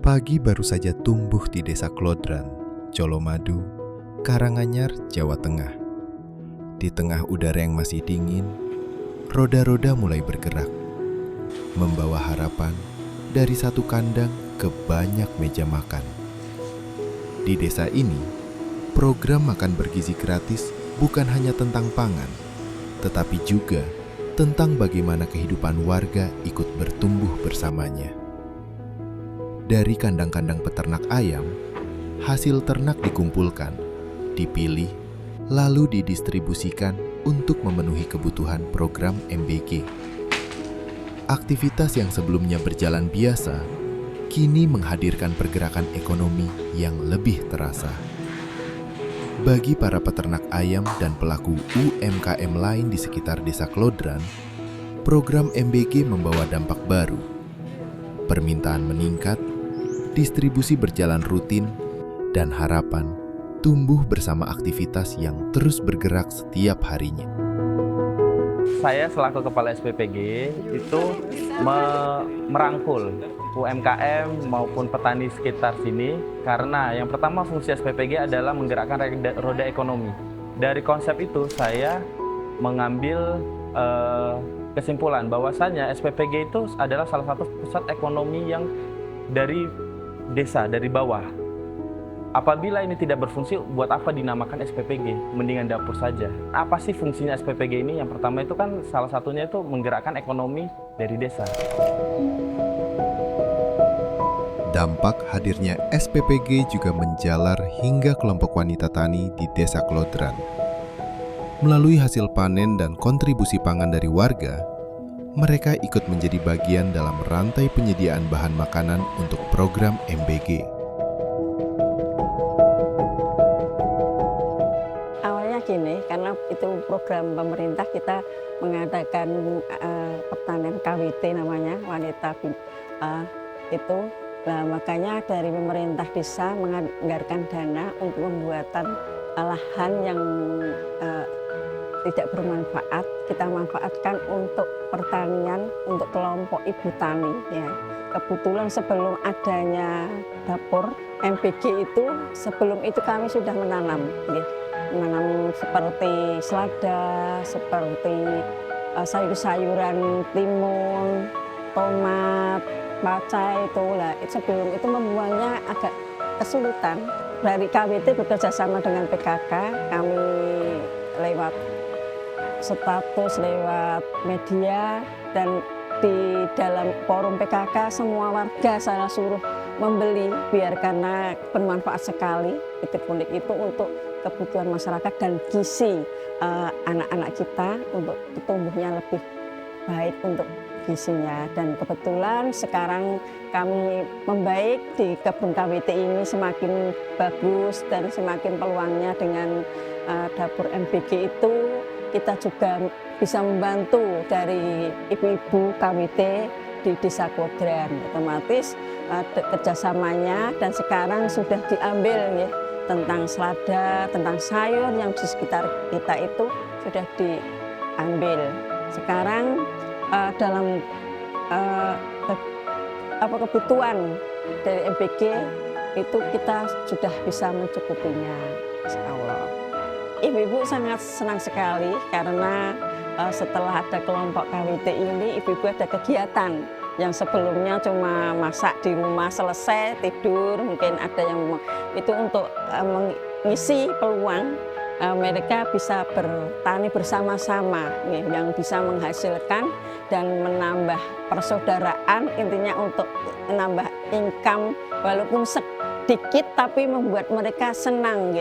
Pagi baru saja tumbuh di Desa Klodran, Colomadu, Karanganyar, Jawa Tengah. Di tengah udara yang masih dingin, roda-roda mulai bergerak, membawa harapan dari satu kandang ke banyak meja makan. Di desa ini, program makan bergizi gratis bukan hanya tentang pangan, tetapi juga tentang bagaimana kehidupan warga ikut bertumbuh bersamanya. Dari kandang-kandang peternak ayam, hasil ternak dikumpulkan, dipilih, lalu didistribusikan untuk memenuhi kebutuhan program MBG. Aktivitas yang sebelumnya berjalan biasa, kini menghadirkan pergerakan ekonomi yang lebih terasa. Bagi para peternak ayam dan pelaku UMKM lain di sekitar Desa Klodran, program MBG membawa dampak baru. Permintaan meningkat, distribusi berjalan rutin, dan harapan tumbuh bersama aktivitas yang terus bergerak setiap harinya. Saya selaku Kepala SPPG itu merangkul UMKM maupun petani sekitar sini, karena yang pertama fungsi SPPG adalah menggerakkan roda ekonomi. Dari konsep itu saya mengambil kesimpulan bahwasanya SPPG itu adalah salah satu pusat ekonomi yang dari desa, dari bawah. Apabila ini tidak berfungsi, buat apa dinamakan SPPG? Mendingan dapur saja. Apa sih fungsinya SPPG ini? Yang pertama itu kan salah satunya itu menggerakkan ekonomi dari desa. Dampak hadirnya SPPG juga menjalar hingga kelompok wanita tani di Desa Klodran. Melalui hasil panen dan kontribusi pangan dari warga, mereka ikut menjadi bagian dalam rantai penyediaan bahan makanan untuk program MBG. Awalnya gini, karena itu program pemerintah, kita mengadakan pertanian KWT namanya, wanita itu. Nah, makanya dari pemerintah desa menganggarkan dana untuk pembuatan lahan yang tidak bermanfaat, kita manfaatkan untuk pertanian, untuk kelompok ibu tani. Ya. Kebetulan sebelum adanya dapur MBG itu, sebelum itu kami sudah menanam. Ya. Menanam seperti selada, seperti sayur-sayuran timun, tomat, pacai itu lah. Sebelum itu membuangnya agak kesulitan. Dari KWT bekerja sama dengan PKK, kami lewat status, lewat media, dan di dalam forum PKK semua warga saya suruh membeli, biar karena bermanfaat sekali itik-unik itu untuk kebutuhan masyarakat dan gizi anak-anak kita untuk tumbuhnya lebih baik untuk gizinya. Dan kebetulan sekarang kami membaik di kebun KWT ini, semakin bagus dan semakin peluangnya dengan dapur MBG itu. Kita juga bisa membantu dari ibu-ibu KWT di Desa Klodran. Otomatis kerjasamanya dan sekarang sudah diambil ya, tentang selada, tentang sayur yang di sekitar kita itu sudah diambil. Sekarang dalam kebutuhan dari MBG itu kita sudah bisa mencukupinya, insya Allah. Ibu-ibu sangat senang sekali karena setelah ada kelompok KWT ini, ibu-ibu ada kegiatan yang sebelumnya cuma masak di rumah selesai tidur, mungkin ada yang itu untuk mengisi peluang mereka bisa bertani bersama-sama yang bisa menghasilkan dan menambah persaudaraan, intinya untuk menambah income walaupun sedikit tapi membuat mereka senang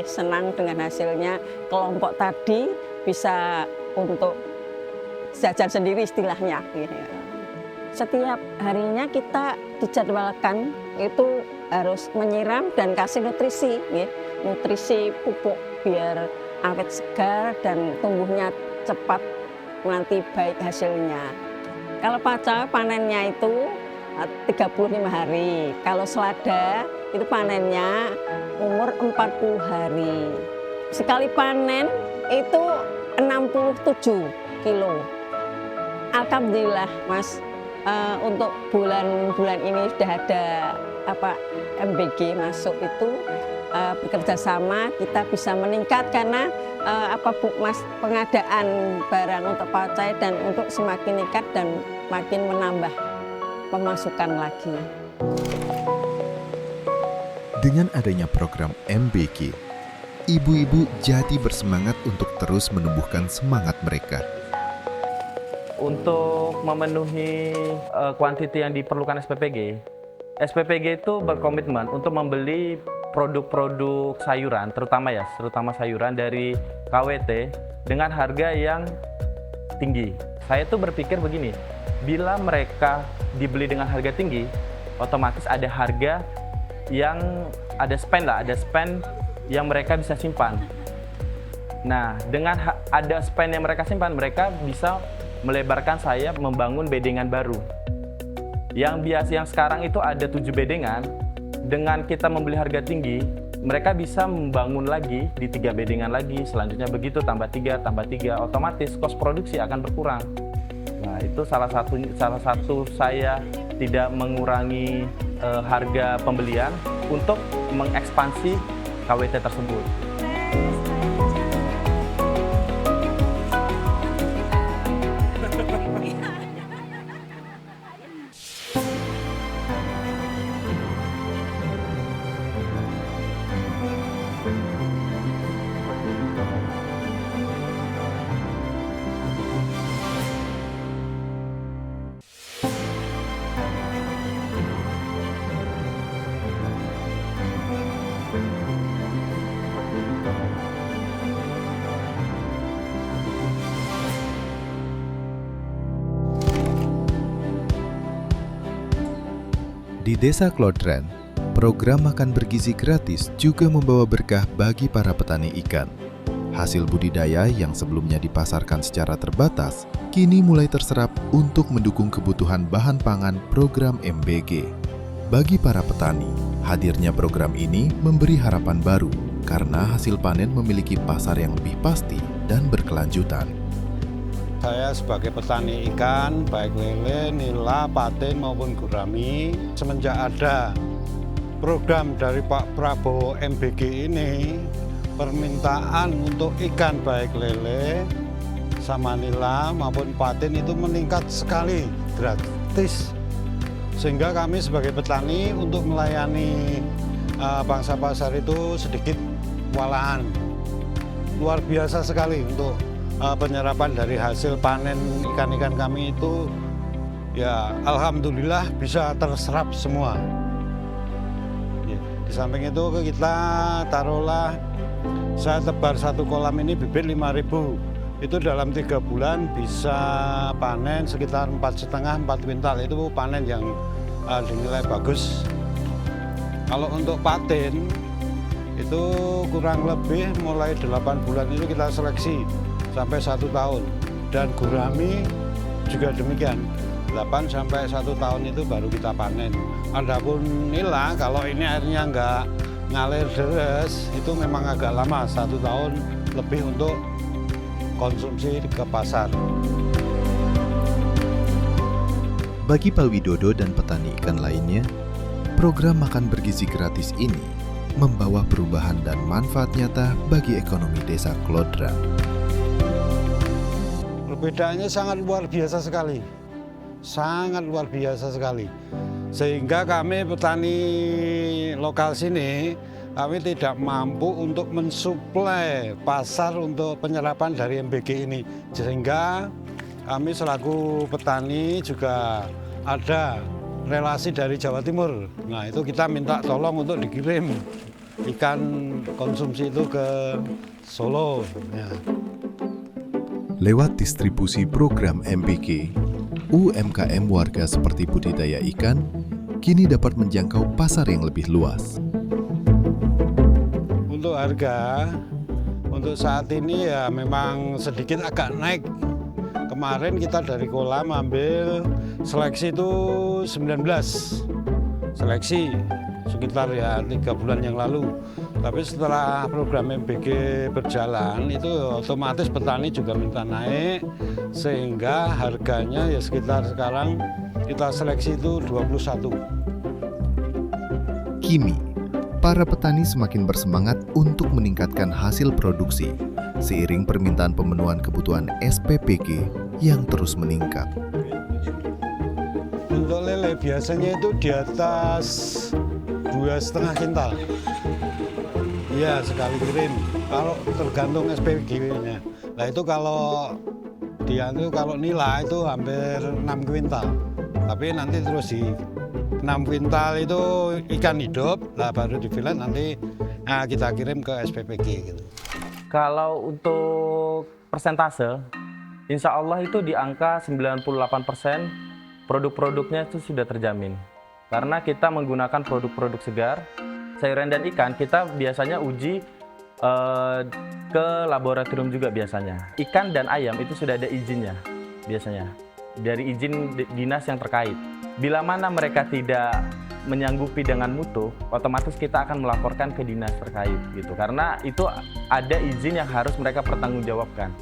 dengan hasilnya. Kelompok tadi bisa untuk jajan sendiri istilahnya. Setiap harinya kita dijadwalkan itu harus menyiram dan kasih nutrisi, nutrisi pupuk biar awet segar dan tumbuhnya cepat nanti baik hasilnya. Kalau pacai panennya itu 35 hari. Kalau selada itu panennya umur 40 hari. Sekali panen itu 67 kilo. Alhamdulillah Mas, untuk bulan-bulan ini sudah ada MBG masuk itu bekerja sama kita bisa meningkat karena Mas, pengadaan barang untuk pawai dan untuk semakin meningkat dan makin menambah pemasukan lagi. Dengan adanya program MBG, ibu-ibu jadi bersemangat untuk terus menumbuhkan semangat mereka. Untuk memenuhi kuantiti yang diperlukan SPPG itu berkomitmen untuk membeli produk-produk sayuran, terutama sayuran dari KWT dengan harga yang tinggi. Saya tuh berpikir begini, bila mereka dibeli dengan harga tinggi, otomatis ada harga yang ada spend yang mereka bisa simpan. Nah, dengan ada spend yang mereka simpan, mereka bisa melebarkan sayap membangun bedengan baru. Yang sekarang itu ada 7 bedengan, dengan kita membeli harga tinggi, mereka bisa membangun lagi di 3 bedengan lagi, selanjutnya begitu tambah 3, otomatis kos produksi akan berkurang. Nah, itu salah satu saya tidak mengurangi harga pembelian untuk mengekspansi KWT tersebut. Di Desa Klodran, program makan bergizi gratis juga membawa berkah bagi para petani ikan. Hasil budidaya yang sebelumnya dipasarkan secara terbatas, kini mulai terserap untuk mendukung kebutuhan bahan pangan program MBG. Bagi para petani, hadirnya program ini memberi harapan baru karena hasil panen memiliki pasar yang lebih pasti dan berkelanjutan. Saya sebagai petani ikan, baik lele, nila, patin maupun gurami, semenjak ada program dari Pak Prabowo MBG ini, permintaan untuk ikan baik lele, sama nila maupun patin itu meningkat sekali, gratis. Sehingga kami sebagai petani untuk melayani bangsa pasar itu sedikit kewalahan. Luar biasa sekali untuk penyerapan dari hasil panen ikan-ikan kami itu, ya alhamdulillah bisa terserap semua. Di samping itu kita taruhlah, saya tebar satu kolam ini bibit 5.000, itu dalam 3 bulan bisa panen sekitar 4,5-4 kuintal, itu panen yang dinilai bagus. Kalau untuk patin itu kurang lebih mulai 8 bulan itu kita seleksi sampai 1 tahun, dan gurami juga demikian, 8 sampai 1 tahun itu baru kita panen. Adapun nila, kalau ini airnya nggak ngalir deres, itu memang agak lama, 1 tahun lebih untuk konsumsi ke pasar. Bagi Pak Widodo dan petani ikan lainnya, program makan bergizi gratis ini membawa perubahan dan manfaat nyata bagi ekonomi Desa Klodran. Perbedaannya sangat luar biasa sekali, sangat luar biasa sekali. Sehingga kami petani lokal sini, kami tidak mampu untuk mensuplai pasar untuk penyerapan dari MBG ini. Sehingga kami selaku petani juga ada relasi dari Jawa Timur. Nah, itu kita minta tolong untuk dikirim ikan konsumsi itu ke Solo. Ya. Lewat distribusi program MBG, UMKM warga seperti budidaya ikan kini dapat menjangkau pasar yang lebih luas. Untuk harga, untuk saat ini ya memang sedikit agak naik. Kemarin kita dari kolam ambil seleksi itu 19 seleksi sekitar ya 3 bulan yang lalu. Tapi setelah program MBG berjalan itu otomatis petani juga minta naik, sehingga harganya ya sekitar sekarang kita seleksi itu 21. Kini, para petani semakin bersemangat untuk meningkatkan hasil produksi seiring permintaan pemenuhan kebutuhan SPPG yang terus meningkat. Untuk lele biasanya itu di atas 2,5 kintal. Iya, sekali kirim. Kalau tergantung SPPG-nya. Nah itu kalau kalau nila itu hampir 6 kuintal. Tapi nanti terus di 6 kuintal itu ikan hidup, lah baru difilet nanti kita kirim ke SPPG gitu. Kalau untuk persentase, insya Allah itu di angka 98% produk-produknya itu sudah terjamin. Karena kita menggunakan produk-produk segar, sayuran dan ikan, kita biasanya uji ke laboratorium juga biasanya. Ikan dan ayam itu sudah ada izinnya biasanya, dari izin dinas yang terkait. Bila mana mereka tidak menyanggupi dengan mutu, otomatis kita akan melaporkan ke dinas terkait gitu. Karena itu ada izin yang harus mereka pertanggungjawabkan.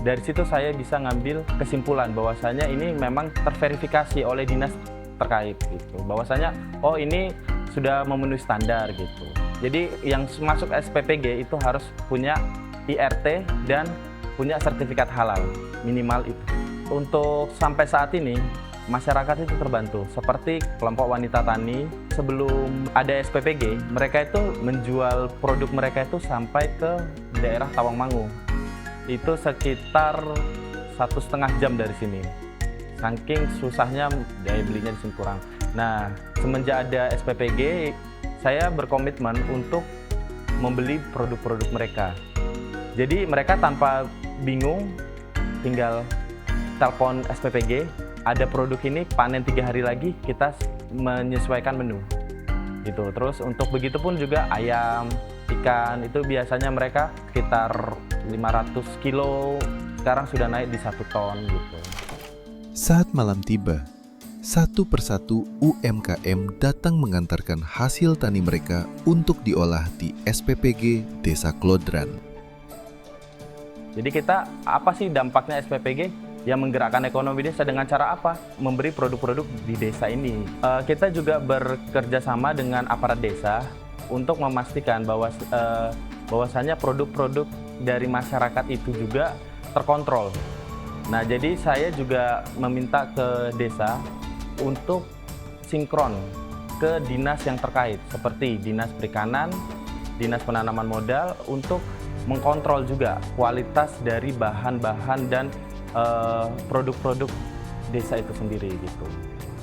Dari situ saya bisa ngambil kesimpulan bahwasanya ini memang terverifikasi oleh dinas terkait gitu. Bahwasanya oh ini sudah memenuhi standar gitu. Jadi yang masuk SPPG itu harus punya IRT dan punya sertifikat halal minimal itu. Untuk sampai saat ini masyarakat itu terbantu, seperti kelompok wanita tani sebelum ada SPPG, mereka itu menjual produk mereka itu sampai ke daerah Tawangmangu. Itu sekitar 1,5 jam dari sini. Saking susahnya daya belinya di sini kurang. Nah, semenjak ada SPPG, saya berkomitmen untuk membeli produk-produk mereka. Jadi mereka tanpa bingung, tinggal telepon SPPG, ada produk ini panen 3 hari lagi, kita menyesuaikan menu gitu. Terus untuk begitu pun juga ayam, ikan itu biasanya mereka sekitar 500 kilo, sekarang sudah naik di 1 ton gitu. Saat malam tiba, satu persatu UMKM datang mengantarkan hasil tani mereka untuk diolah di SPPG Desa Klodran. Jadi kita, apa sih dampaknya SPPG? Yang menggerakkan ekonomi desa dengan cara apa? Memberi produk-produk di desa ini. Kita juga bekerja sama dengan aparat desa untuk memastikan bahwasanya produk-produk dari masyarakat itu juga terkontrol. Nah, jadi saya juga meminta ke desa untuk sinkron ke dinas yang terkait, seperti Dinas Perikanan, Dinas Penanaman Modal, untuk mengkontrol juga kualitas dari bahan-bahan dan produk-produk desa itu sendiri gitu.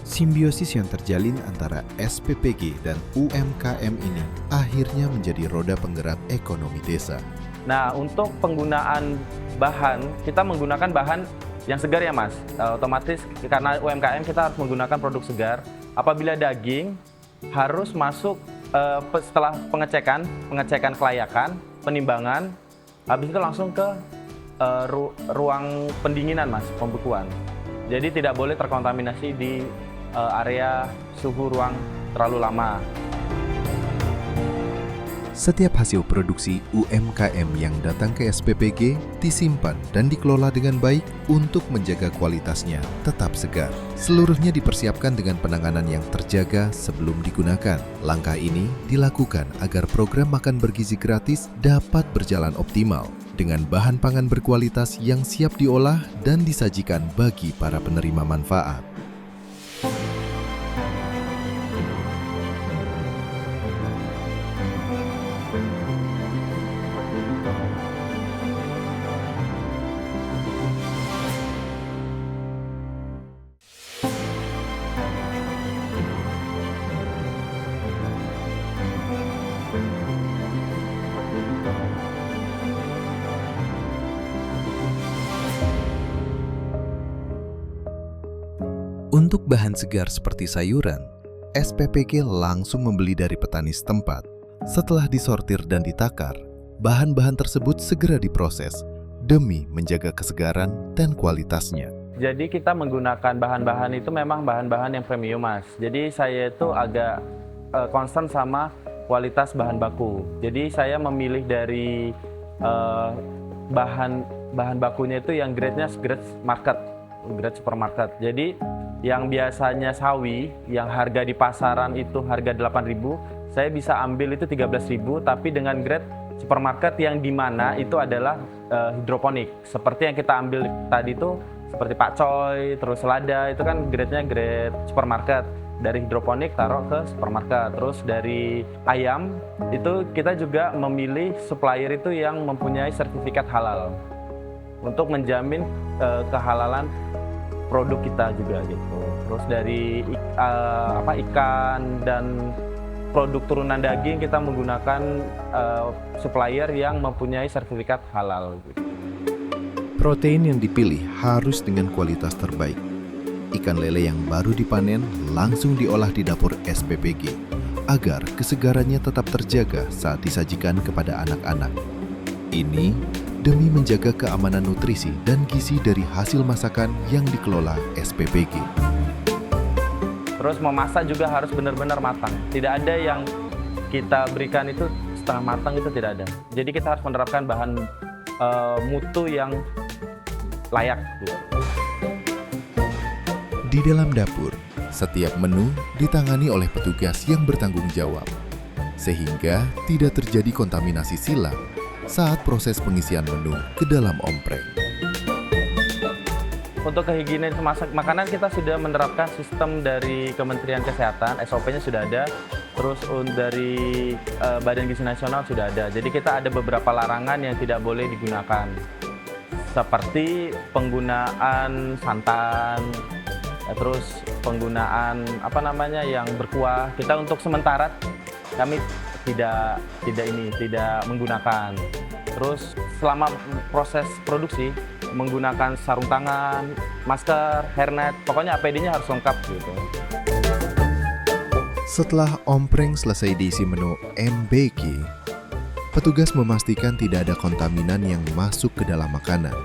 Simbiosis yang terjalin antara SPPG dan UMKM ini akhirnya menjadi roda penggerak ekonomi desa. Nah, untuk penggunaan bahan, kita menggunakan bahan yang segar ya Mas. Otomatis karena UMKM kita harus menggunakan produk segar. Apabila daging harus masuk setelah pengecekan kelayakan, penimbangan, habis itu langsung ke ruang pendinginan Mas, pembekuan. Jadi tidak boleh terkontaminasi di area suhu ruang terlalu lama. Setiap hasil produksi UMKM yang datang ke SPPG disimpan dan dikelola dengan baik untuk menjaga kualitasnya tetap segar. Seluruhnya dipersiapkan dengan penanganan yang terjaga sebelum digunakan. Langkah ini dilakukan agar program makan bergizi gratis dapat berjalan optimal dengan bahan pangan berkualitas yang siap diolah dan disajikan bagi para penerima manfaat. Untuk bahan segar seperti sayuran, SPPG langsung membeli dari petani setempat. Setelah disortir dan ditakar, bahan-bahan tersebut segera diproses demi menjaga kesegaran dan kualitasnya. Jadi kita menggunakan bahan-bahan itu memang bahan-bahan yang premium Mas. Jadi saya itu agak concern sama kualitas bahan baku. Jadi saya memilih dari bahan bakunya itu yang grade-nya grade market, grade supermarket. Jadi yang biasanya sawi, yang harga di pasaran itu harga 8.000, saya bisa ambil itu 13.000, tapi dengan grade supermarket yang dimana itu adalah hidroponik. Seperti yang kita ambil tadi itu, seperti pakcoy, terus selada, itu kan grade-nya grade supermarket. Dari hidroponik taruh ke supermarket. Terus dari ayam, itu kita juga memilih supplier itu yang mempunyai sertifikat halal untuk menjamin kehalalan produk kita juga gitu. Terus dari ikan dan produk turunan daging kita menggunakan supplier yang mempunyai sertifikat halal gitu. Protein yang dipilih harus dengan kualitas terbaik. Ikan lele yang baru dipanen langsung diolah di dapur SPPG agar kesegarannya tetap terjaga saat disajikan kepada anak-anak. Ini demi menjaga keamanan nutrisi dan gizi dari hasil masakan yang dikelola SPPG. Terus memasak juga harus benar-benar matang. Tidak ada yang kita berikan itu setengah matang, itu tidak ada. Jadi kita harus menerapkan bahan mutu yang layak gitu. Di dalam dapur, setiap menu ditangani oleh petugas yang bertanggung jawab, sehingga tidak terjadi kontaminasi silang saat proses pengisian menu ke dalam ompreng. Untuk kehigienian makanan kita sudah menerapkan sistem dari Kementerian Kesehatan, SOP-nya sudah ada, terus dari Badan Gizi Nasional sudah ada. Jadi kita ada beberapa larangan yang tidak boleh digunakan, seperti penggunaan santan, terus penggunaan yang berkuah. Kita untuk sementara kami tidak menggunakan. Terus selama proses produksi menggunakan sarung tangan, masker, hairnet, pokoknya APD-nya harus lengkap gitu. Setelah ompreng selesai diisi menu MBG, petugas memastikan tidak ada kontaminan yang masuk ke dalam makanan.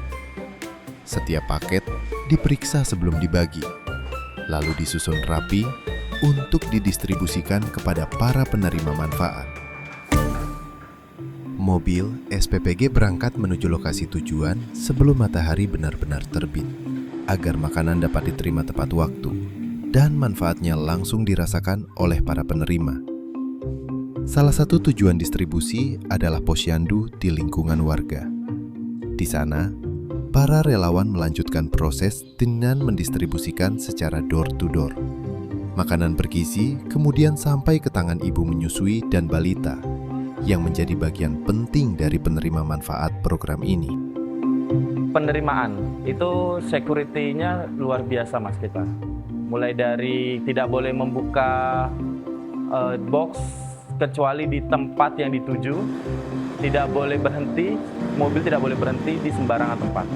Setiap paket diperiksa sebelum dibagi, lalu disusun rapi untuk didistribusikan kepada para penerima manfaat. Mobil SPPG berangkat menuju lokasi tujuan sebelum matahari benar-benar terbit, agar makanan dapat diterima tepat waktu dan manfaatnya langsung dirasakan oleh para penerima. Salah satu tujuan distribusi adalah posyandu di lingkungan warga. Di sana, para relawan melanjutkan proses dengan mendistribusikan secara door-to-door. Makanan bergizi kemudian sampai ke tangan ibu menyusui dan balita, yang menjadi bagian penting dari penerima manfaat program ini. Penerimaan, itu security-nya luar biasa Mas kita. Mulai dari tidak boleh membuka box kecuali di tempat yang dituju, tidak boleh berhenti, mobil tidak boleh berhenti di sembarangan tempat.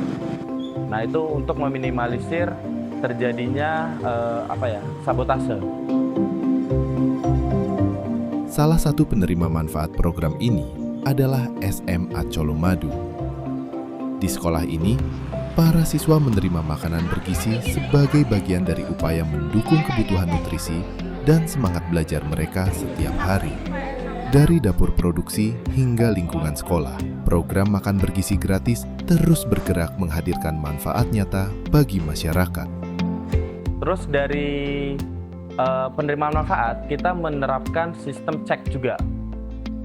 Nah itu untuk meminimalisir terjadinya sabotase. Salah satu penerima manfaat program ini adalah SMA Colomadu. Di sekolah ini, para siswa menerima makanan bergizi sebagai bagian dari upaya mendukung kebutuhan nutrisi dan semangat belajar mereka setiap hari. Dari dapur produksi hingga lingkungan sekolah, program makan bergizi gratis terus bergerak menghadirkan manfaat nyata bagi masyarakat. Terus dari penerimaan manfaat, kita menerapkan sistem cek juga.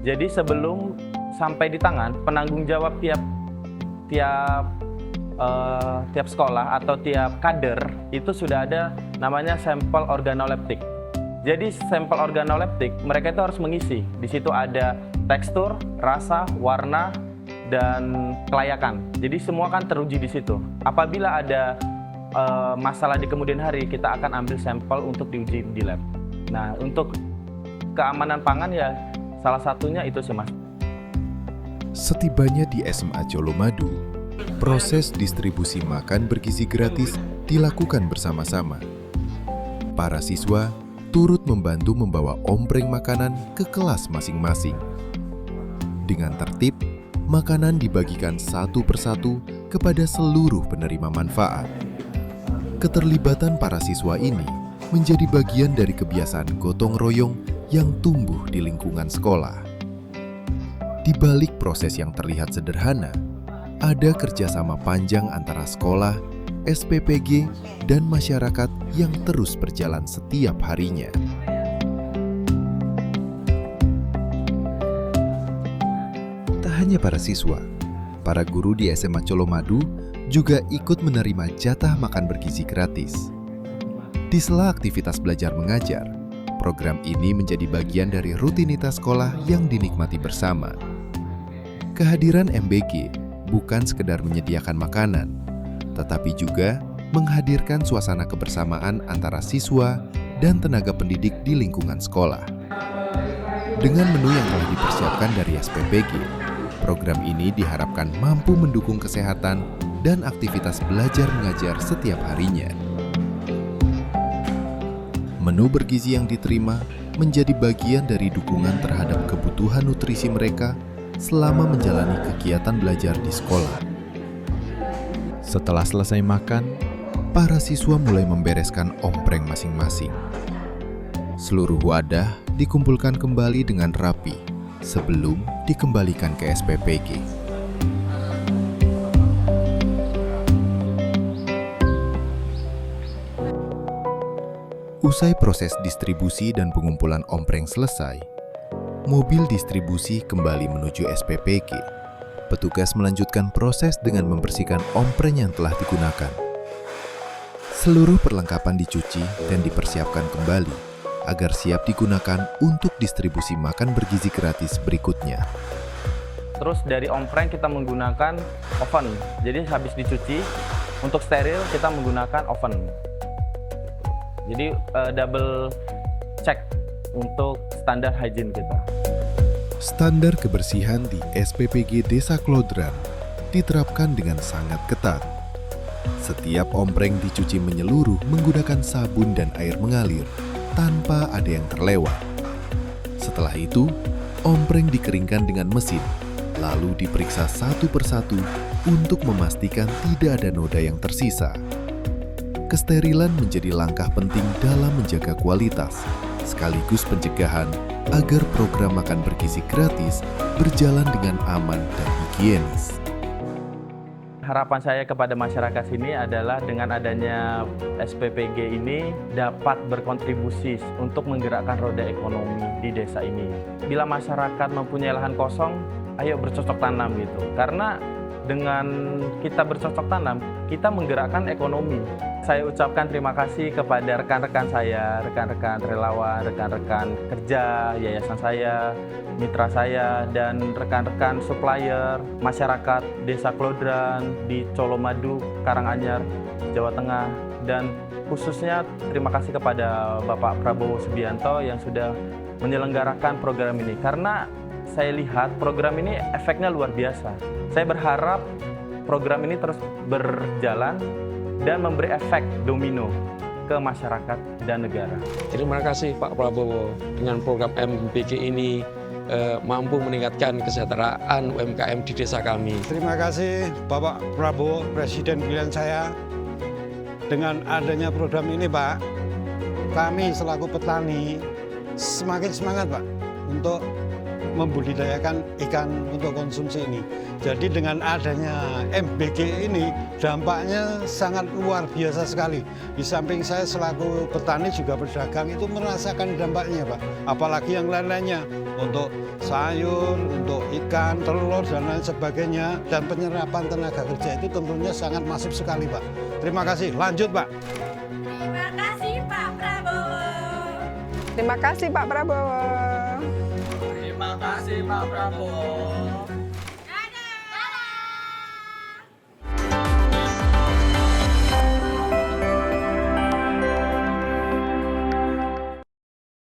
Jadi sebelum sampai di tangan, penanggung jawab tiap sekolah atau tiap kader itu sudah ada namanya sampel organoleptik. Jadi sampel organoleptik mereka itu harus mengisi. Di situ ada tekstur, rasa, warna, dan kelayakan. Jadi semua kan teruji di situ. Apabila ada masalah di kemudian hari, kita akan ambil sampel untuk diuji di lab. Nah, untuk keamanan pangan ya salah satunya itu sih Mas. Setibanya di SMA Colomadu, proses distribusi makan bergizi gratis dilakukan bersama-sama. Para siswa turut membantu membawa ompreng makanan ke kelas masing-masing. Dengan tertib, makanan dibagikan satu persatu kepada seluruh penerima manfaat. Keterlibatan para siswa ini menjadi bagian dari kebiasaan gotong royong yang tumbuh di lingkungan sekolah. Di balik proses yang terlihat sederhana, ada kerjasama panjang antara sekolah, SPPG, dan masyarakat yang terus berjalan setiap harinya. Tak hanya para siswa, para guru di SMA Colomadu juga ikut menerima jatah makan bergizi gratis. Di sela aktivitas belajar mengajar, program ini menjadi bagian dari rutinitas sekolah yang dinikmati bersama. Kehadiran MBG bukan sekedar menyediakan makanan, tetapi juga menghadirkan suasana kebersamaan antara siswa dan tenaga pendidik di lingkungan sekolah. Dengan menu yang telah dipersiapkan dari SPPG, program ini diharapkan mampu mendukung kesehatan dan aktivitas belajar mengajar setiap harinya. Menu bergizi yang diterima menjadi bagian dari dukungan terhadap kebutuhan nutrisi mereka selama menjalani kegiatan belajar di sekolah. Setelah selesai makan, para siswa mulai membereskan ompreng masing-masing. Seluruh wadah dikumpulkan kembali dengan rapi sebelum dikembalikan ke SPPG. Usai proses distribusi dan pengumpulan ompreng selesai, mobil distribusi kembali menuju SPPG. Petugas melanjutkan proses dengan membersihkan ompreng yang telah digunakan. Seluruh perlengkapan dicuci dan dipersiapkan kembali agar siap digunakan untuk distribusi makan bergizi gratis berikutnya. Terus dari ompreng kita menggunakan oven. Jadi habis dicuci, untuk steril kita menggunakan oven. Jadi double check untuk standar hygiene kita. Standar kebersihan di SPPG Desa Klodran diterapkan dengan sangat ketat. Setiap ompreng dicuci menyeluruh menggunakan sabun dan air mengalir tanpa ada yang terlewat. Setelah itu, ompreng dikeringkan dengan mesin, lalu diperiksa satu persatu untuk memastikan tidak ada noda yang tersisa. Kesterilan menjadi langkah penting dalam menjaga kualitas, sekaligus pencegahan agar program makan bergizi gratis berjalan dengan aman dan higienis. Harapan saya kepada masyarakat sini adalah dengan adanya SPPG ini dapat berkontribusi untuk menggerakkan roda ekonomi di desa ini. Bila masyarakat mempunyai lahan kosong, ayo bercocok tanam gitu. Karena dengan kita bercocok tanam, kita menggerakkan ekonomi. Saya ucapkan terima kasih kepada rekan-rekan saya, rekan-rekan relawan, rekan-rekan kerja, yayasan saya, mitra saya, dan rekan-rekan supplier, masyarakat Desa Klodran di Colomadu, Karanganyar, Jawa Tengah, dan khususnya terima kasih kepada Bapak Prabowo Subianto yang sudah menyelenggarakan program ini. Karena saya lihat program ini efeknya luar biasa. Saya berharap program ini terus berjalan dan memberi efek domino ke masyarakat dan negara. Terima kasih Pak Prabowo, dengan program MBG ini mampu meningkatkan kesejahteraan UMKM di desa kami. Terima kasih Bapak Prabowo, Presiden pilihan saya. Dengan adanya program ini Pak, kami selaku petani semakin semangat Pak untuk membudidayakan ikan untuk konsumsi ini. Jadi dengan adanya MBG ini dampaknya sangat luar biasa sekali. Di samping saya selaku petani juga berdagang itu merasakan dampaknya Pak. Apalagi yang lain-lainnya untuk sayur, untuk ikan, telur dan lain sebagainya, dan penyerapan tenaga kerja itu tentunya sangat masif sekali Pak. Terima kasih. Lanjut Pak. Terima kasih Pak Prabowo. Terima kasih Pak Prabowo. Terima kasih Pak Prabowo.